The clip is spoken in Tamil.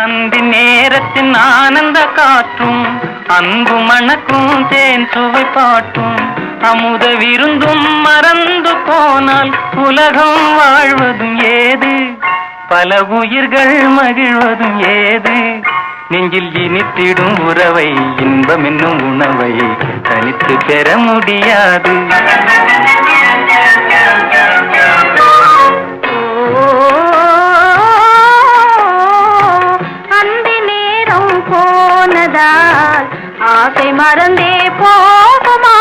அந்தி நேரத்தின் ஆனந்த காற்றும் அன்பு மணக்கும் தேன் சுவை பாட்டும் அமுத விருந்தும் மறந்து போனால் உலகம் வாழ்வதும் ஏது, பல உயிர்கள் மகிழ்வதும் ஏது. நெஞ்சில் இனித்திடும் உறவை இன்பம் என்னும் உணவை தனித்து பெற முடியாது. போனதால் ஆசை மறந்தே போகுமா?